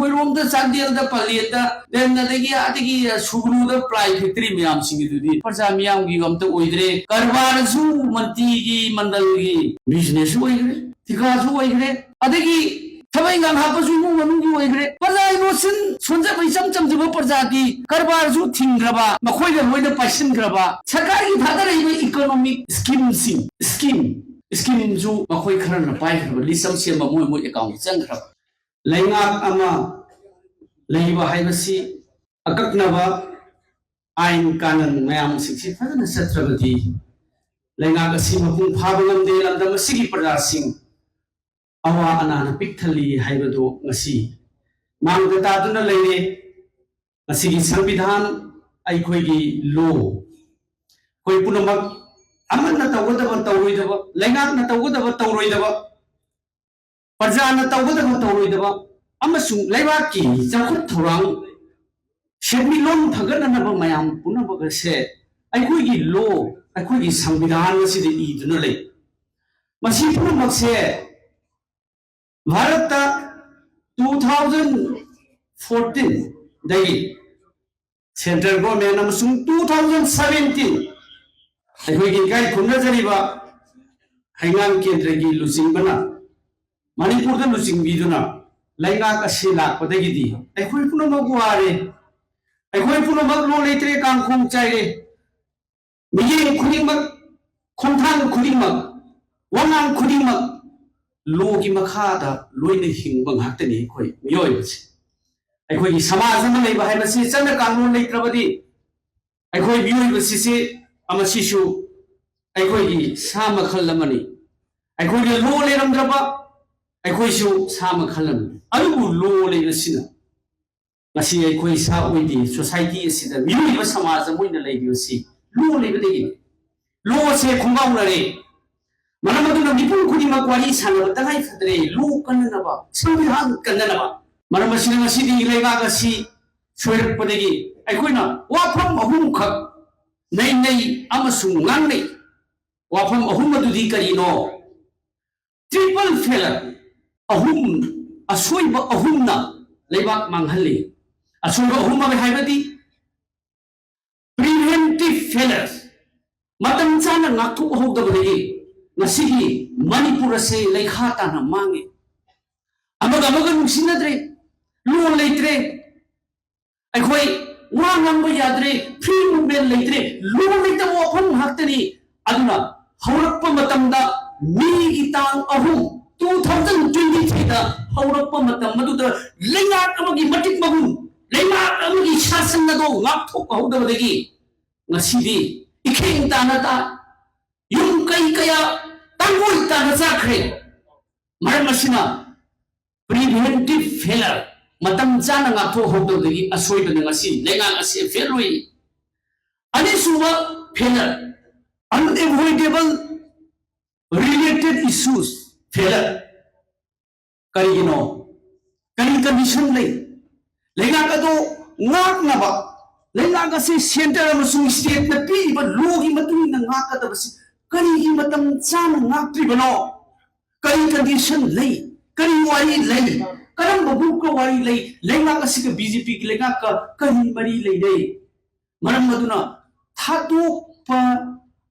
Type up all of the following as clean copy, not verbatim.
अखोइरोम द चांदेल द पलेट द देन नदगी आदगी सुगनु द प्राइ फैक्ट्री म्याम सिंगी दुदी प्रजा म्याम गी गम त ओइद्रे कारबार जु मंती गी मंडल गी बिजनेस ओइग्रे थिका जु ओइग्रे अदगी थबै गाम हापसु मु मनु गी ओइग्रे प्रजा इनोसिन सोनजा पैसम चमजब प्रजा गी कारबार जु थिंग्रबा मखोइ द लोइ द पाइसिनग्रबा सरकार गी थादा रहिबे इकोनॉमिक स्कीम जो मखोइ खरन पाइखरबा लिसम सेम मोय मोय अकाउंट चंगखरबा लैंगाक अमा लैबा हाइबसी अककनबा आइन कानून मयाम सिक्सि फजन सत्रबदी लैंगाक असि मपुंग फाबा ngamde lamdam asigi प्रजा सिंह अवा अनाना पिकथली हाइबदो ngasi मांगदा तादुना लैरे ngasi संविधान आइखोइगी लो कोइ पुनमक अमन तवगदब तवरोइदब लैंगाक न तवगदब तवरोइदब प्रजा न तवगदब तवरोइदब अमसुं लैबाकी चाखुत थौरांग सेमिलोन फगननब मयाम पुनबगसे आइखोइगी लो आइखोइगी संविधान सिदि इदुना लै मसी पुनमकसे भारत 2014 दगी सेंट्रल गवर्नमेंट अमसुं 2017 अखोई गाई खुनजरीबा हैंगाम केंद्र की लुचिंगबना मणिपुर द लुचिंगबीदुना लैंगाक असि लाकपदगिदी अखोई पुनमक वारे अखोई पुनमक लो लेत्रे कांखों चाइरे मिये खुदिमक खोंथांग खुदिमक वनांग खुदिमक लो की मखादा लोइने हिंगबंग हाक्तनी अखोई मियोइबसे अखोई समाज अमा लेबा हाइबसे चंद कानून लेत्रबदी अखोई मियोइबसे से अमसिसु अखोई सा मखल अमनी अखोई लो लेरमद्रबा अखोइसु सा मखल अमनी अदुबु लो लेरसिना ngasi अखोई सा ओइदी सोसाइटी असिदा मियोइबा समाज मोइना लेबियोसि लो लेबदेगी लो से खुंगाउनरे मनमदुना मिपुन खुदिमक वारी सानब तंगाइ फदरे लो कन्ननबा संविधान कन्ननबा मनमसिना ngasi di लेगागसि सोइरपदेगी अखोइना वाफम अहुम खक नहीं नहीं अमसुंग ngangnei वाफम अहुम अदुदी करिनो ट्रिपल फेलर अहुम असोइबा अहुमना लेबाक मांगहल्ले असोइबा अहुम अबे हाइबदी प्रिवेंटिव फेलर्स मतम चाना नाकु होगदबदगी ngasigi manipur se lekha tana mange amaga nusinadre lo leitre akhoi wa ngamba yadre free movement leitre lo leita wafam haktani aduna haurakpa matamda mi itang ahum 2023 da haurakpa matam maduda leingak amagi matik magun leingak amagi shasan na do ngakthok hawdabadagi ngasidi ikheng tanata yung kai kaya tangoi tana chakre maramasina preventive failure matam chana ngakho hawdabadagi asoibana ngasi leingak ase failui ani suba failure unavoidable related issues failure karigino kari condition lei leingak ado ngaknaba leingak ase center amasung state na pi ba logi matui na ngakadabasi kari matam chana ngaktribano kari condition lei kari wari lei karam babu ko wari lei leingak ase ka BJP ki leingak ka kari mari lei dei maram maduna thatu pa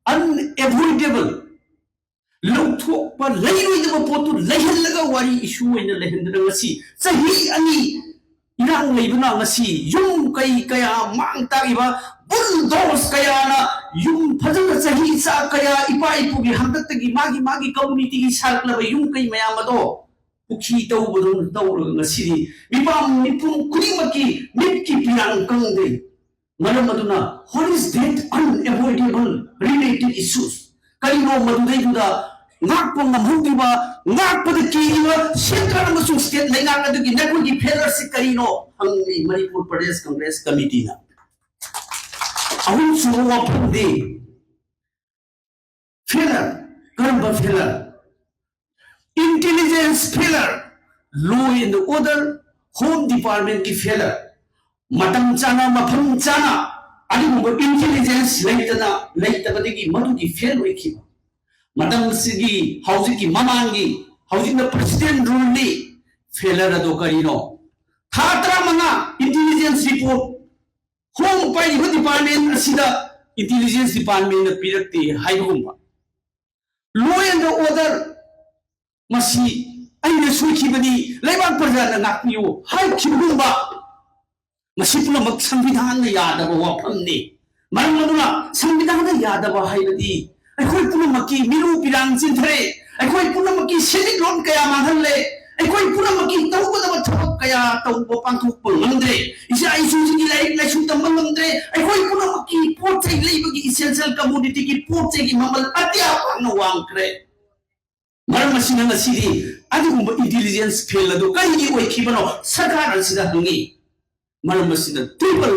unavoidable longthok pa leiroi da potu leihalaga wari issue ina lehendra ngasi sahi ani irang leibuna ngasi yum kai kaya mang tagiba bulldoze kaya na yum phajana sahi sa kaya ipa ipugi hamdattagi magi community gi sarklaba yum kai mayamado pukhi tawbudun tawra ngasi mipam mipum kurimaki mipki pirang kangde manamaduna what is that unavoidable related issues kalino madudaiduda ngakpo ngamhudiba ngakpada kiiba central amasung state leingak adugi nakugi failure si kalino hangni Manipur Pradesh Congress Committee na ahun suwa pande failure karamba failure intelligence failure law and order home department ki failure matam chana mafam chana adugumba intelligence leitabadagi madugi fail oikhiba matam sigi hauji ki mamangi hauji na president rule ni failure ado karino था तरा मंगा intelligence report home पाई department असिदा intelligence department पीरते हाइबगुंबा law and order मसी अइने सुखिबनी लेबाक प्रजा नाकपियो हाइखिबगुंबा मसी पुनमक संविधान यादब वाफमने मरम मदुना संविधान यादब हाइबदी अखोय पुनमकी मिरु पिरांग चिंथरे अखोय पुनमकी सेनिक लोन कया मांगहले अखोय पुनमकी तौगदब थबक कया तौब पांथोक ngамdre इसे आइसुजी लाइक लाइसु तंबल ngамdre अखोय पुनमकी पोचै लेबगी इसेंशियल कमोडिटी की पोचै की ममल अत्या पांग वांगक्रे मरम मसिना ngasidi अदुगुंब इंटेलिजेंस फेल अदु कई ओइखिबनो सरकार असिदा हंगी मरम मसिना ट्रिपल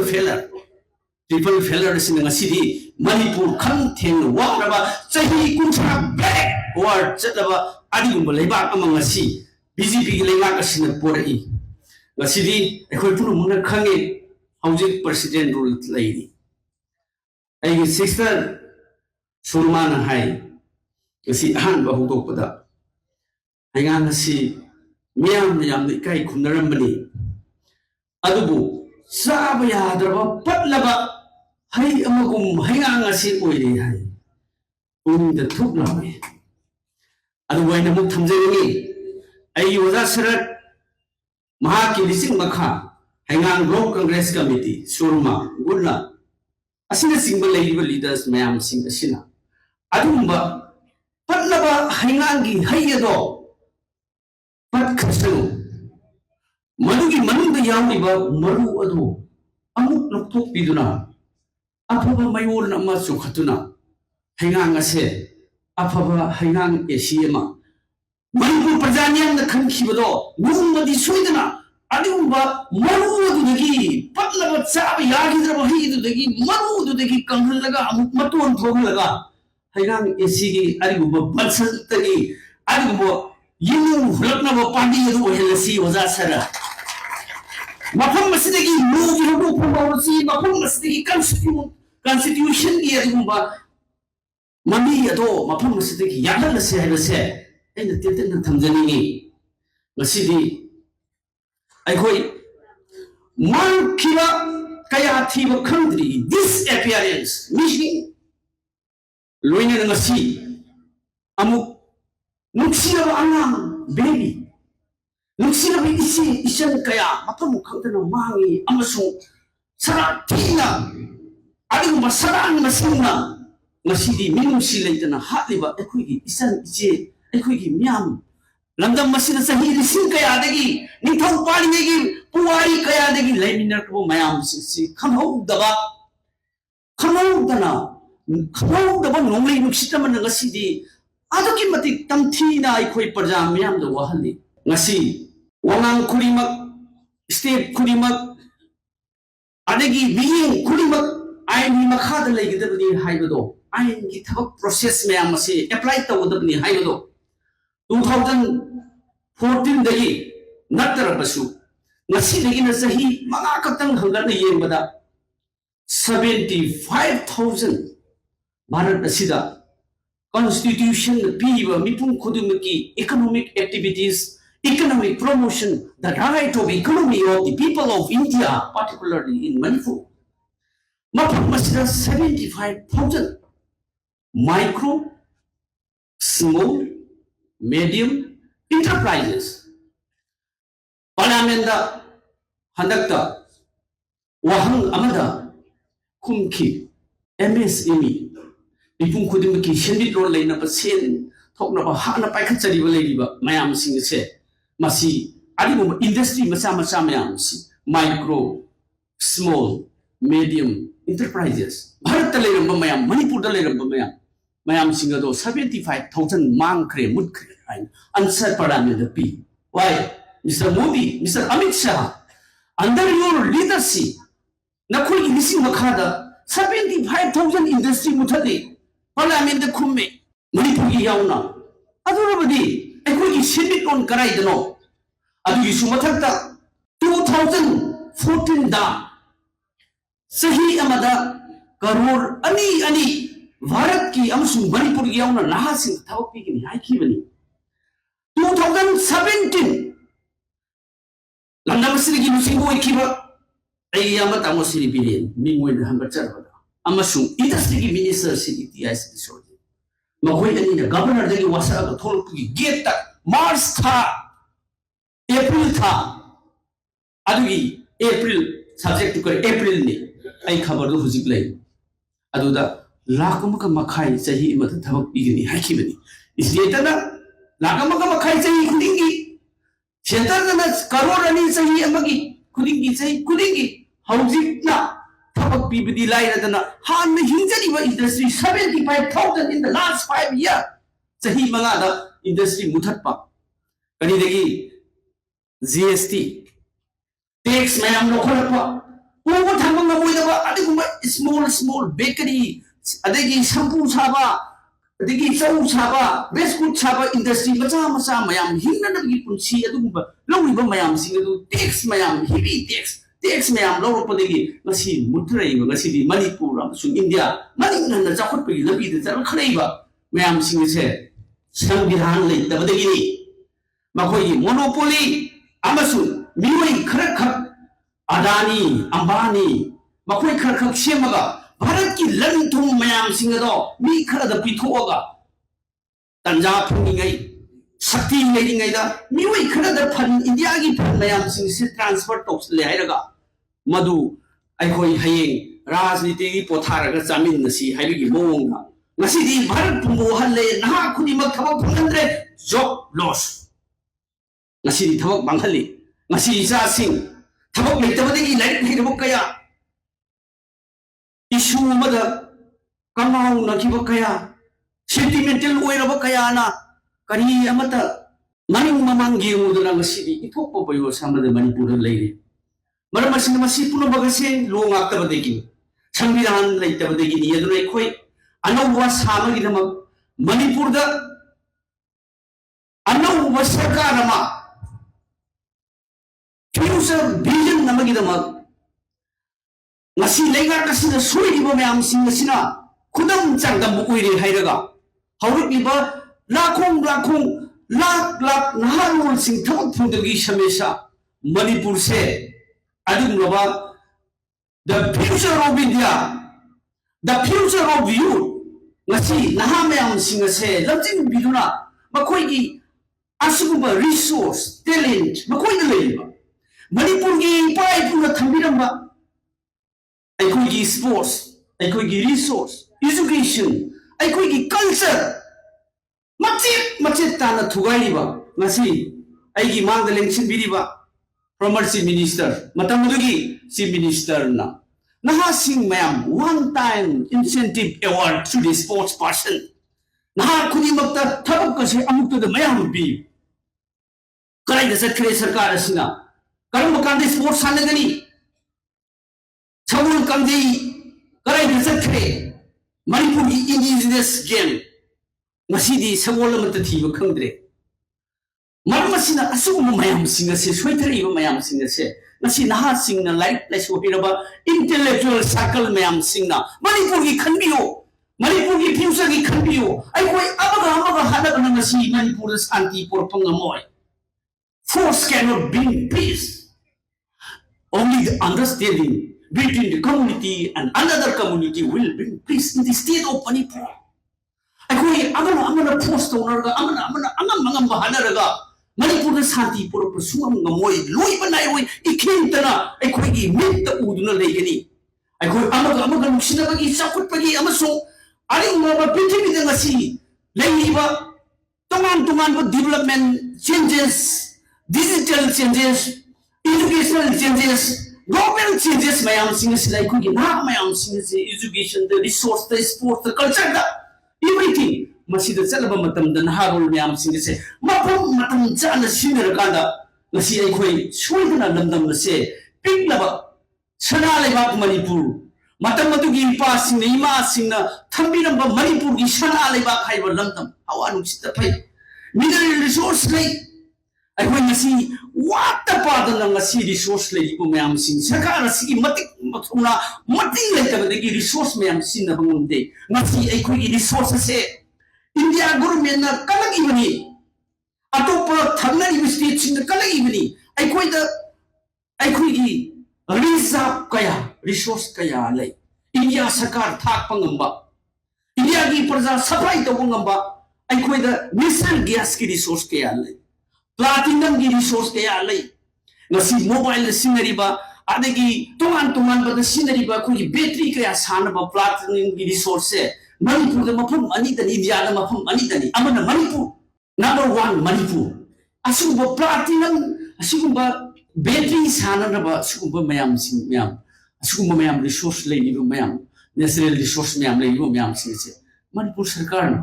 फेलर सिना ngasidi मणिपुर खन थेंग वारबा चही कुंथा बैक वार चतबा अदुगुंब लेबाक अमंग ngasi बीजेपी की लेबाक असिना पोरई ngasidi एखोय पुनमुना खंगे हौजिक प्रेसिडेंट रूल लैरी एगी सिस्टर सुरमान हाय ngasi ahan ba hudokpada ainga ngasi miyam ikai khunarambani adubu saba yadraba patlaba hai amagum hainga ngasi oire hai unda thuknawe adu waina muk thamjani ai oja sarat mahaki lising makha haingang block congress committee surma gulna asina singba leiba leaders mayam sing asina adumba patlaba haingangi hayado pat khasanu madugi manunda yawliba maru adu amuk lokthok piduna afaba mayon ama sukhatuna haingang ase afaba haingang asiama manipur prajanyam na khankhibado numadi soidana adumba maru adu dagi patlaba chaba yagidraba hidu dagi maru adu dagi kanghalaga amuk maton thoglaga haingang esigi ariguba balsantagi ariguba yimu hulaknaba pandi adu ohelasi oja sara mafam masidagi movie ru promosi mafam masidagi constitution gi ariguba mami ado mafam masidagi yagalase haibase aina teten thamjani ngasidi aikoi markiba kaya thiba khandri disappearance missing loina ngasi amuk nuksiraba angang baby nuksiraba isan kaya mapam khangtana mangi amasu saratina aduguma sarang masina ngasidi minumsi leitana hatliba ekhuigi isan iche ekhuigi myam lamdam masina sahi rising kaya dagi nithau pali gi puwari kaya dagi leiminar ko mayam si khamhau dana खमौदबा नोंगै नुक्सितमन ngasiदी aduki matik tamthina aikoi parja myam do wahali ngasi wangang khurimak state khurimak adagi biying khurimak ain ni makhada leigidabni haibado ain gi thabak process myam ase apply tawdabni haibado 2014 dagi nattarabasu ngasi dagi na sahi manga katang hangarna yengbada 75000 Bharat असिदा constitution piba mipum khudumaki economic activities economic promotion the right of economy of the people of India particularly in Manipur mapam masida 75000 micro small medium enterprises parliament da handakta wahang amada kumki MSME Ipung khudimaki shendit ron leina pa sen thokna ba hana paikhat chari ba leiba mayam sing se masi adimu industry macha mayam si micro small medium enterprises bharat ta leiram ba mayam manipur da leiram ba mayam sing do 75000 mang khre mut khre answer parliament da pi why Mr. Modi Mr. Amit Shah under your leadership nakhoi lising makhada 75000 industry muthali parliament the khumme manipur gi yauna adurabadi ekoi gi sindit on karai dano adu isu mathakta 2014 da sahi amada crore ani bharat ki amsu manipur gi yauna laha sing thawpi gi hai ki bani 2017 Landa masih lagi musim boy kiba. Amat tamu sini pilih minggu ini hampir cerita. Amasung industri minister sini TIS disordin. Makoi ini na governor dari wasara ko thol pugi gate tak March tha April tha adugi April subject to kare April ni ai khabar do hujik lai aduda lakam ka makhai chahi mat thabak pigini hakibani isliye tana lakam ka makhai chahi khudingi Center na karor ani chahi amagi khudingi chahi khudingi hujik na Thabak PBD line at na han na hinjani ba industry 75,000 in the last 5 years. Sahi mga na industry muthat pa. Kani degi GST tax mayam no khol pa. Ubo thamang ngamoy na ba adi kuma small bakery adegi shampoo saba adegi chau saba biscuit saba industry macha mayam hinna na gi punsi adu ba lawi ba mayam sing adu tax mayam heavy tax mayam law padegi ngasi mutrai ba ngasi di Manipur amsung India maning na chakot pagi labi de char khrei ba mayam sing se sambihan le tabadegi ni makoi monopoly amsung miwai khrak khak Adani Ambani makoi khrak khak semaga Bharat ki lan thum mayam sing ado mi khara da pithoga tanja phungi ngai sakti ngai ngai da miwai khara da phan India gi phan mayam sing se transfer tok le hairaga Madu aikoi hayeng rajniti gi potharaga chamin nasi haibigi mawonga ngasi di Bharat pumbo halle naha khuni mak thabak phangandre job loss ngasi di thabak banghali ngasi isa sing thabak leitabadegi laik hirbo kaya issue mada kamau nakiba kaya sentimental oiraba kaya na kani amata maning mamanggi muduna ngasi di ithokpo bayo samada Manipur leire Maram masing masih puno bagasi luang akta badegi, sambilan laita badegi ni yadun ekoi, anaw was sama kita mag Manipur da, anaw was sarkar nama, future vision nama kita mag, nasi lengar kasi na suwi iba may amsing nasi na, kudam cangdam buku ini hairaga, hawrit iba lakong lak naharul sing tawag pundagi samesa Manipur se. Adumraba, the future of India, the future of you, ngasi nahamayam singase, lamjing biduna, makoi gi asuba resource, talent, makoi na leiba. Manipur gi pai pura thambiramba, aikoi gi sports, aikoi gi resource, education, aikoi gi culture, macet tana thugai ba, ngasi aigi mangda lengsin biriba. Former Chief Minister, Matamudugi Chief Minister na. Nahasing mayam one-time incentive award to the sports person. Naha kuni magta thabak kasi amuk to the mayam bi. Karay da sa kare sarkar asina. Karam makande sports sana gani. Chawul kamdi karay da sa kare. Manipur indigenous game. Masidi sawol mata thiba kangdre. Marmasina asuma mayam singa se sweater iba mayam singa se nasi naha singna light place hiraba intellectual circle mayam singna Manipur gi khanbiyo Manipur gi future gi khanbiyo ai koi amaga hada na nasi Manipur santi por pangamoy force cannot bring peace only the understanding between the community and another community will bring peace in the state of Manipur ai koi amana force to narga amana bahanaraga Manipur santi pura persungam ngamoy loi banai oi ikintana ai khoi gi mitta uduna legani ai khoi amaga nuksina bagi sakut bagi amaso ari ngaba pithimi da ngasi leiba tongan ba development changes digital changes educational changes global changes mayam singas lai khoi gi na mayam singas education the resource the sport the culture da everything masih chalaba matam da naharul mayam singase mapam matam chana sinara kanda ngasi ai khoi soidana lamdam se piklaba sana leba Manipur matam matugi pa sing ima singna thambiramba Manipur gi sana leba khaiba lamdam awanu sita phai mineral resource lai ai khoi ngasi wata pada ngasi resource lai ko mayam sing sarkar sigi matik mathuna mating lai ta gi resource mayam sinna bangunde ngasi ai khoi gi resource se India government na kalagi bani atop thangna state sing kalagi bani ai koi da ꯑꯩꯈꯣꯏꯒꯤ reserve ꯀꯌꯥ resource ꯀꯌꯥ ꯂꯩ India ꯁꯔꯀꯥꯔ ꯊꯥꯛꯄ ꯉꯝꯕ ꯏꯟꯗꯤꯌꯥꯒꯤ ꯄ꯭ꯔꯖꯥ supply ꯇꯧꯕ ꯉꯝꯕ ꯑꯩꯈꯣꯏꯗ ꯅꯦꯆꯔꯦꯜ ꯒ꯭ꯌꯥꯁꯀꯤ ꯔꯤꯁꯣꯔꯁ ꯀꯌꯥ ꯂꯩ ꯄ꯭ꯂꯥꯇꯤꯅꯝꯒꯤ ꯔꯤꯁꯣꯔꯁ ꯀꯌꯥ ꯂꯩ ꯉꯁꯤ ꯃꯣꯕꯥꯏꯜꯗ ꯁꯤꯖꯤꯟꯅꯔꯤꯕ ꯑꯗꯒꯤ ꯇꯣꯉꯥꯟ ꯇꯣꯉꯥꯟꯕꯗ ꯁꯤꯖꯤꯟꯅꯔꯤꯕ ꯑꯩꯈꯣꯏꯒꯤ ꯕꯦꯇ꯭ꯔꯤ ꯀꯌꯥ ꯁꯥꯟꯅꯕ ꯄ꯭ꯂꯥꯇꯤꯅꯝꯒꯤ ꯔꯤꯁꯣꯔꯁꯁꯦ ꯃꯅꯤꯄꯨꯔꯗ ꯃꯐꯝ ꯑꯅꯤꯗꯅꯤ ꯏꯟꯗꯤꯌꯥꯗ ꯃꯐꯝ ꯑꯅꯤꯗꯅꯤ ꯑꯃꯅ ꯃꯅꯤꯄꯨꯔ ꯅꯝꯕꯔ ꯋꯥꯟ ꯃꯅꯤꯄꯨꯔ ꯑꯁꯤꯒꯨꯝꯕ ꯄ꯭ꯂꯥꯇꯤꯅꯝ ꯑꯁꯤꯒꯨꯝꯕ ꯕꯦꯇ꯭ꯔꯤ ꯁꯥꯟꯅꯅꯕ ꯑꯁꯤꯒꯨꯝꯕ ꯃꯌꯥꯝꯁꯤꯡ ꯃꯌꯥꯝ ꯑꯁꯤꯒꯨꯝꯕ ꯃꯌꯥꯝ ꯔꯤꯁꯣꯔꯁ ꯂꯩꯔꯤꯕ ꯃꯌꯥꯝ ꯅꯦꯆꯔꯦꯜ ꯔꯤꯁꯣꯔꯁ ꯃꯌꯥꯝ ꯂꯩꯔꯤꯕ ꯃꯌꯥꯝꯁꯤꯡꯁꯦ ꯃꯅꯤꯄꯨꯔ ꯁꯔꯀꯥꯔꯅ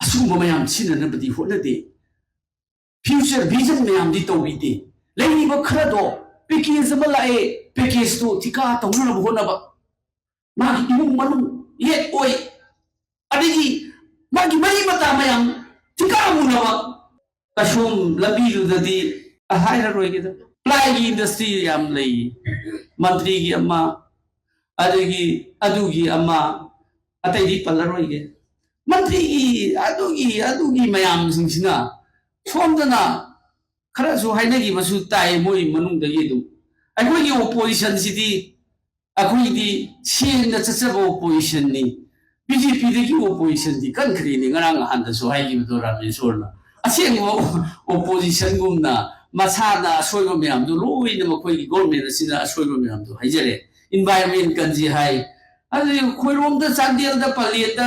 ꯑꯁꯤꯒꯨꯝꯕ ꯃꯌꯥꯝ ꯁꯤꯖꯤꯟꯅꯅꯕꯗꯤ ꯍꯣꯠꯅꯗꯦ ꯐ꯭ꯌꯨꯆꯔ ꯚꯤꯖꯟ ꯃꯌꯥꯝꯗꯤ ꯇꯧꯕꯤꯗꯦ ꯂꯩꯔꯤꯕ ꯈꯔꯗꯣ ꯄꯦꯀꯦꯖ ꯑꯃ ꯂꯥꯛꯑꯦ ꯄꯦꯀꯦꯖꯇꯣ ꯊꯤꯀꯥ ꯇꯧꯅꯅꯕ ꯍꯣꯠꯅꯕ ꯃꯥꯒꯤ ꯏꯃꯨꯡ ꯃꯅꯨꯡ ꯌꯦꯠ ꯑꯣꯏ ꯑꯗꯒꯤ ꯃꯥꯒꯤ ꯃꯔꯤ ꯃꯇꯥ ꯃꯌꯥꯝ ꯊꯤꯀꯥ ꯃꯨꯅꯕ ꯀꯁꯣꯝ ꯂꯝꯕꯤꯗꯨꯗꯗꯤ ꯍꯥꯏꯔꯔꯣꯏꯒꯦꯗ ꯄ꯭ꯂꯥꯏꯒꯤ ꯏꯟꯗꯁꯇ꯭ꯔꯤ ꯌꯥꯝ ꯂꯩ ꯃꯟꯇ꯭ꯔꯤꯒꯤ ꯑꯃ ꯑꯗꯒꯤ ꯑꯗꯨꯒꯤ ꯑꯃ ꯑꯇꯩꯗꯤ ꯄꯜꯂꯔꯣꯏꯒꯦ ꯃꯟꯇ꯭ꯔꯤꯒꯤ ꯑꯗꯨꯒꯤ ꯃꯌꯥꯝꯁꯤꯡꯁꯤꯅ ꯁꯣꯝꯗꯅ ꯈꯔꯁꯨ ꯍꯥꯏꯅꯈꯤꯕꯁꯨ ꯇꯥꯏ ꯃꯣꯏ ꯃꯅꯨꯡꯗꯒꯤ ꯑꯗꯨꯝ ꯑꯩꯈꯣꯏꯒꯤ ꯑꯣꯄꯣꯖꯤꯁꯟꯁꯤꯗꯤ ꯑꯩꯈꯣꯏꯗꯤ ꯁꯦꯡꯅ ꯆꯠꯆꯕ ꯑꯣꯄꯣꯖꯤꯁꯟꯅꯤ ꯕꯤꯖꯦꯄꯤꯗꯒꯤ ꯑꯣꯄꯣꯖꯤꯁꯟꯗꯤ ꯀꯟꯈ꯭ꯔꯦꯅꯤ ꯉꯔꯥꯡ ꯅꯍꯥꯟꯗꯁꯨ ꯍꯥꯏꯈꯤꯕꯗꯣ ꯔꯥꯃꯦꯁꯣꯔꯅ ꯑꯁꯦꯡꯕ ꯑꯣꯄꯣꯖꯤꯁꯟꯒꯨꯝꯅ ꯃꯁꯥꯅ ꯑꯁꯣꯏꯕ ꯃꯌꯥꯝꯗꯣ ꯂꯣꯏꯅ ꯃꯈꯣꯏꯒꯤ ꯒꯣꯔꯃꯦꯟ ꯑꯁꯤꯅ ꯑꯁꯣꯏꯕ ꯃꯌꯥꯝꯗꯣ ꯍꯥꯏꯖꯔꯦ इन्वायरमेंट कंजी हाई अदे खोइरोम द चांदेल द पलेट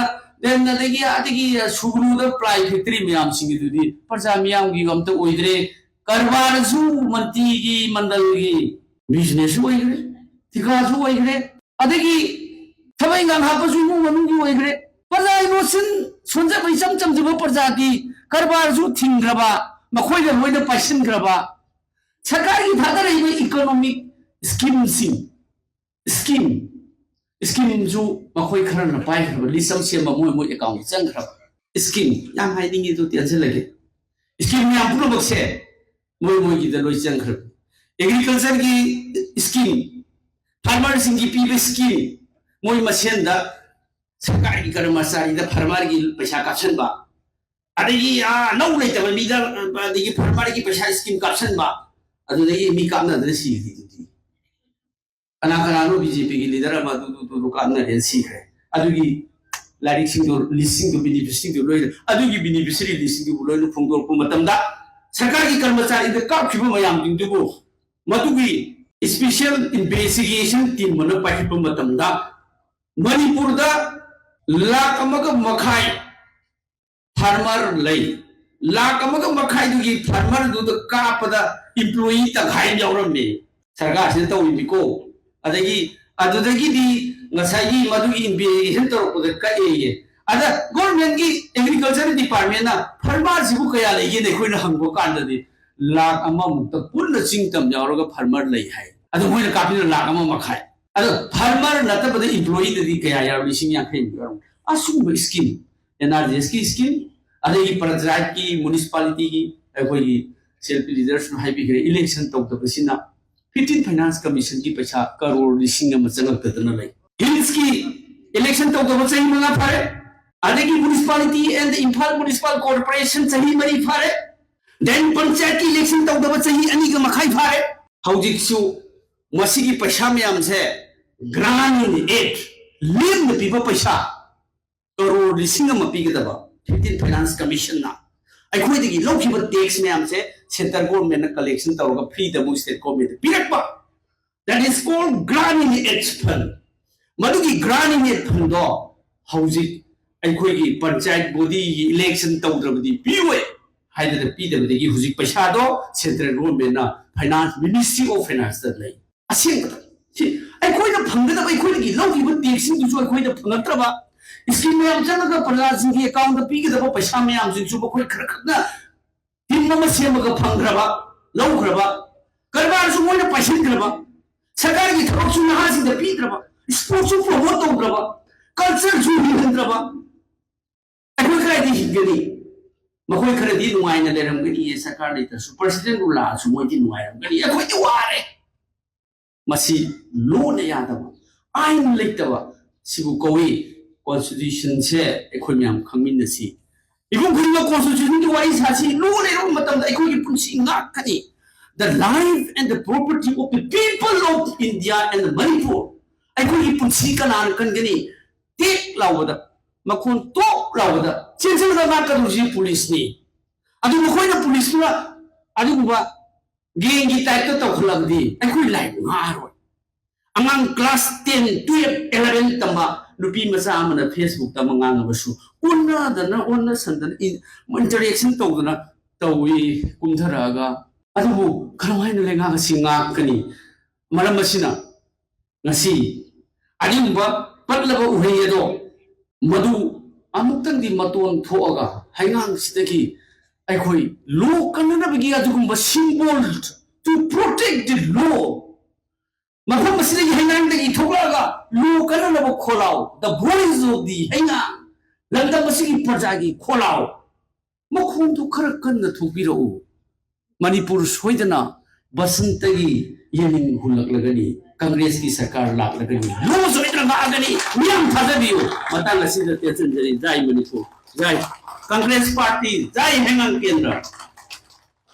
देन अदगी सुगुरु द प्लाई फैक्ट्री म्याम सिंगी दुदी प्रजा म्याम गी गमत ओइद्रे करबार सु मंती गी मंडल गी बिजनेस ओइग्रे थिका सु ओइग्रे अदगी थबै गां हापसु मु मनु गी ओइग्रे प्रजा इनोसन सोंजा बैसम चमजब प्रजा गी करबार सु थिंग्रबा मखोइद लोइद पैसिनग्रबा सरकार की थादर इकोनॉमिक स्कीम सिंग स्कीम जो मखोई खरन पाई खरब लिसम से मोय मोय अकाउंट चंग खरब स्कीम याम हाइदिंग तो टेंशन लगे स्कीम याम पुरो बक्से मोय मोय की दलोय चंग खरब एग्रीकल्चर की स्कीम फार्मर सिंह की पीबे स्कीम मोय मसेन दा सरकार की कर्मचारी दा फार्मर की पैसा कासन बा अदगी नौ लेतब लीडर अदगी फार्मर की पैसा स्कीम कासन बा अदगी मी कामना दसी कना कनानो बीजेपी की लीडर कामना सीखे अदुगी लाइक लिस्टिंग बेनिफिशियरी लोई अदुगी बेनिफिशियरी लिस्टिंग लोई फोंदोरप मतमदा सरकार की कर्मचारी द कापखिब मयाम दिंदुबो मदुगी स्पेशल इन्वेस्टिगेशन टीम मन पाखिब मतमदा मणिपुर दा लाख अमग मखाई फार्मर लई लाख अमग मखाई दुगी फार्मर दु कापदा एम्प्लॉई तखाई यावरमे सरकार से तौबिको अदगी अदुदगी ngасai madugi investigation torpode kaeye ada government ki agriculture department na farmer jibu kaya lege ne khoina hangbo kanda di lakh ama mukta punna chingtam jawraga farmer lai hai adu moina kapina lakh ama makhai adu farmer nata bada employee di kaya yaw lising yang khain garam asum scheme NRGS ki scheme adagi panchayat ki municipality ki koi self leaders no haibi gre election tok to sina 15 finance commission की पैसा करोड़ लिसिंग मचंगतन लई hills की election तो सही मंगा फारे अदगी municipality and Imphal municipal corporation सही मरी फारे देन पंचायत की इलेक्शन तो सही अनी का मखाई फारे हौजिकसु मसी की पैसा म्याम से ग्रांट इन एड लेम न पीबा पैसा करोड़ लिसिंग म पीगदबा 15 फाइनेंस कमीशन ना अखोइदगी लौखिबा टैक्स म्याम से सेंट्रल गवर्नमेंट कलेक्शन तौरगा फ्री द स्टेट गवर्नमेंट पिरकपा that is called grant in aid fund मदुगी ग्रांट इन एड फंड दो हौजिक अखोइगी पंचायत बॉडी इलेक्शन तौद्रबदी पिवे हाइदे पीदबदगी हुजिक पैसा दो सेंट्रल गवर्नमेंट ना फाइनेंस मिनिस्ट्री ऑफ फाइनेंस द लई असेंगदा सी अखोइदा फंगदा अखोइगी लौखिबा टैक्स दुसु अखोइदा फंगत्रबा स्कीम में चलगा प्रजा सिंह अकाउंट पीगदबा पैसा म्याम सिंसु बखोइ खरखना टीम सेमग फंग्रबा लौग्रबा करबारसु मोइना पैसिनग्रबा सरकार की थबकसु नहासिंग पीद्रबा स्पोर्ट्सु प्रमोट तौग्रबा कल्चर सु हिंद्रबा अखोइ खरदि हिगनी मखोइ खरदि नुआइना लेरमगनी ये सरकार लेतसु प्रेसिडेंट रुला सु मोइदि नुआइरमगनी अखोइ दि वारे मसी लोन यादबा आइन लेतबा सिबु कोइ कॉन्स्टिट्यूशन से अखोइ म्याम खंगमिनसी इबुं खुरिमा कॉन्स्टिट्यूशन की वारी सासी लोने रो मतम दा अखोइ पुंसी ngakkani the life and the property of the people of India and Manipur. ꯑꯩꯈꯣꯏꯒꯤ ꯄꯨꯟꯁꯤ ꯀꯅꯥꯅ ꯀꯟꯒꯅꯤ? ꯇꯦꯛ ꯂꯥꯎꯕꯗ ꯃꯈꯣꯟ ꯇꯣꯛ ꯂꯥꯎꯕꯗ ꯆꯦꯟꯁꯤꯜꯂꯒ ꯉꯥꯛꯀꯗꯧꯔꯤꯁꯤ ꯄꯨꯂꯤꯁꯅꯤ. ꯑꯗꯨ ꯃꯈꯣꯏꯅ ꯄꯨꯂꯤꯁꯇꯨꯅ ꯑꯗꯨꯒꯨꯝꯕ ꯒꯦꯡꯒꯤ ꯇꯥꯏꯞꯇ ꯇꯧꯈꯠꯂꯕꯗꯤ ꯑꯩꯈꯣꯏ ꯂꯥꯏꯐ ꯉꯥꯔꯣꯏ. ꯑꯉꯥꯡ class 10, 12, 11 tamba nupi macha amana Facebook ta mangang basu onna dana onna sandana interaction tawdana tawi kumtharaga adubu kharamhaina lenga ga singa kani maram asina ngasi adimba patlaba uheyedo madu amuktang di maton thoaga haingang sidagi aikhoi law kanana bigi adugumba symbol to protect the law. Maham masih hengang dagi tholaga lu kana na kholau the voice of the hengang landa masih projagi kholau makhum tu kharakan na thubiro Manipur soidana basantagi yening hulak lagani Congress ki sarkar lak lagani lu soidana ga agani miyam thajabiyo matang asida tension jai Manipur jai Congress party jai hengang kendra